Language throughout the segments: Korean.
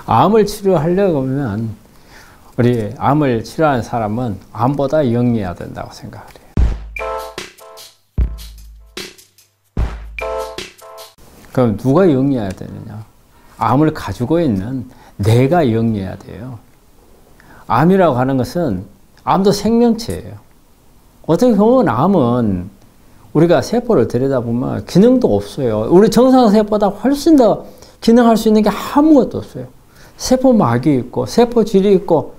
암을 치료하려고 하면 우리 암을 치료하는 사람은 암보다 영리해야 된다고 생각을 해요. 그럼 누가 영리해야 되느냐? 암을 가지고 있는 내가 영리해야 돼요. 암이라고 하는 것은 암도 생명체예요. 어떻게 보면 암은 우리가 세포를 들여다보면 기능도 없어요. 우리 정상세포보다 훨씬 더 기능할 수 있는 게 아무것도 없어요. 세포막이 있고 세포질이 있고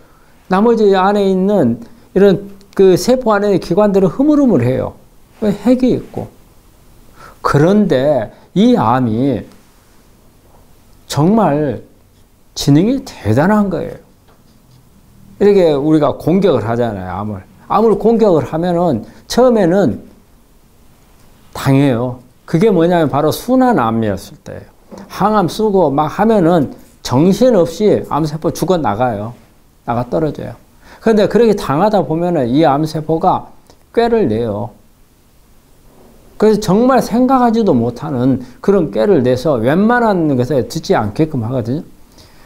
나머지 안에 있는 이런 그 세포 안에 기관들은 흐물흐물해요. 핵이 있고. 그런데 이 암이 정말 지능이 대단한 거예요. 이렇게 우리가 공격을 하잖아요, 암을 공격을 하면은 처음에는 당해요. 그게 뭐냐면 바로 순한 암이었을 때예요. 항암 쓰고 막 하면은 정신없이 암세포 죽어 나가요. 나가 떨어져요. 그런데 그렇게 당하다 보면은 이 암세포가 꾀를 내요. 그래서 정말 생각하지도 못하는 그런 꾀를 내서 웬만한 것에 듣지 않게끔 하거든요.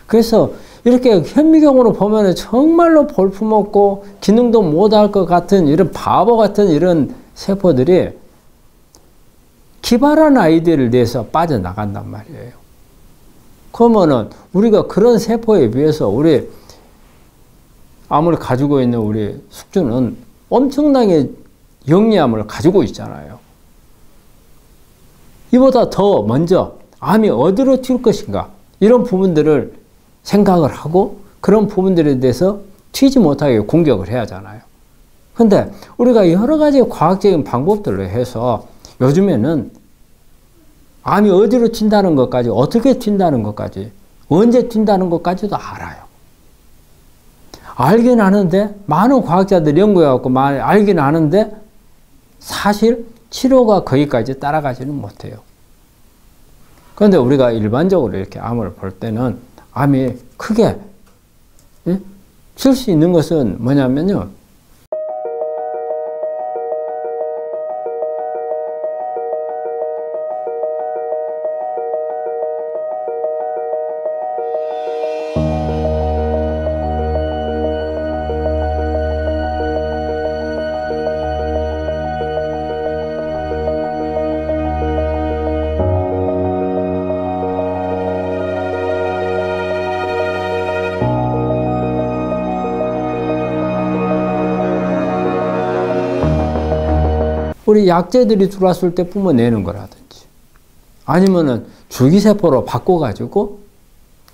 그래서 이렇게 현미경으로 보면 정말로 볼품없고 기능도 못할 것 같은 이런 바보 같은 이런 세포들이 기발한 아이디어를 내서 빠져나간단 말이에요. 그러면은 우리가 그런 세포에 비해서 우리 암을 가지고 있는 우리 숙주는 엄청나게 영리함을 가지고 있잖아요. 이보다 더 먼저 암이 어디로 튈 것인가 이런 부분들을 생각을 하고 그런 부분들에 대해서 튀지 못하게 공격을 해야 하잖아요. 그런데 우리가 여러 가지 과학적인 방법들로 해서 요즘에는 암이 어디로 튄다는 것까지, 어떻게 튄다는 것까지, 언제 튄다는 것까지도 알아요. 알긴 아는데, 많은 과학자들이 연구해갖고 알긴 아는데, 사실 치료가 거기까지 따라가지는 못해요. 그런데 우리가 일반적으로 이렇게 암을 볼 때는 암이 크게 칠 수 있는 것은 뭐냐면요. 우리 약제들이 들어왔을 때 뿜어내는 거라든지 아니면은 줄기세포로 바꿔가지고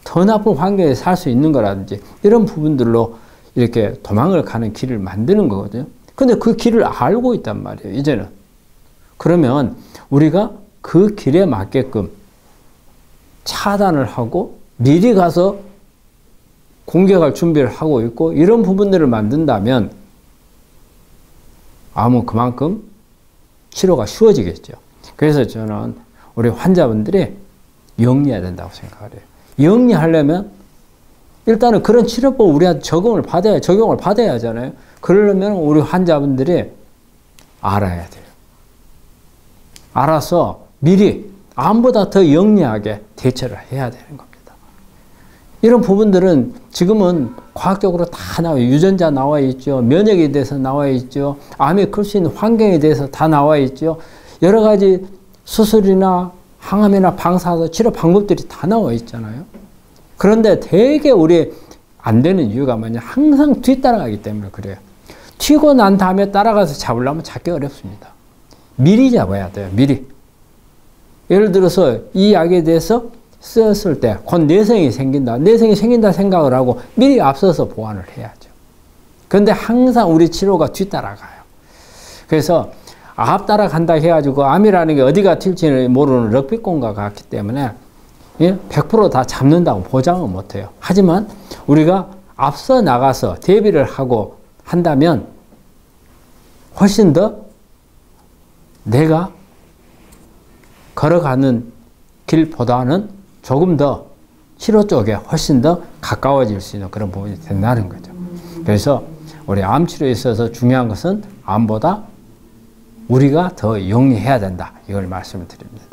더 나쁜 환경에 살 수 있는 거라든지 이런 부분들로 이렇게 도망을 가는 길을 만드는 거거든요. 근데 그 길을 알고 있단 말이에요, 이제는. 그러면 우리가 그 길에 맞게끔 차단을 하고 미리 가서 공격할 준비를 하고 있고 이런 부분들을 만든다면 암은 그만큼 치료가 쉬워지겠죠. 그래서 저는 우리 환자분들이 영리해야 된다고 생각을 해요. 영리하려면 일단은 그런 치료법 우리한테 적용을 받아야 하잖아요. 그러려면 우리 환자분들이 알아야 돼요. 알아서 미리 암보다 더 영리하게 대처를 해야 되는 겁니다. 이런 부분들은 지금은 과학적으로 다 나와요. 유전자 나와 있죠. 면역에 대해서 나와 있죠. 암이 클 수 있는 환경에 대해서 다 나와 있죠. 여러 가지 수술이나 항암이나 방사선 치료 방법들이 다 나와 있잖아요. 그런데 되게 우리 안 되는 이유가 뭐냐. 항상 뒤따라가기 때문에 그래요. 튀고 난 다음에 따라가서 잡으려면 잡기 어렵습니다. 미리 잡아야 돼요. 미리. 예를 들어서 이 약에 대해서 쓰였을 때 곧 내성이 생긴다 생각을 하고 미리 앞서서 보완을 해야죠. 그런데 항상 우리 치료가 뒤따라가요. 그래서 앞따라간다 해가지고 암이라는 게 어디가 튈지는 모르는 럭비공과 같기 때문에 100% 다 잡는다고 보장은 못해요. 하지만 우리가 앞서 나가서 대비를 하고 한다면 훨씬 더 내가 걸어가는 길보다는 조금 더 치료 쪽에 훨씬 더 가까워질 수 있는 그런 부분이 된다는 거죠. 그래서 우리 암 치료에 있어서 중요한 것은 암보다 우리가 더 영리해야 된다. 이걸 말씀을 드립니다.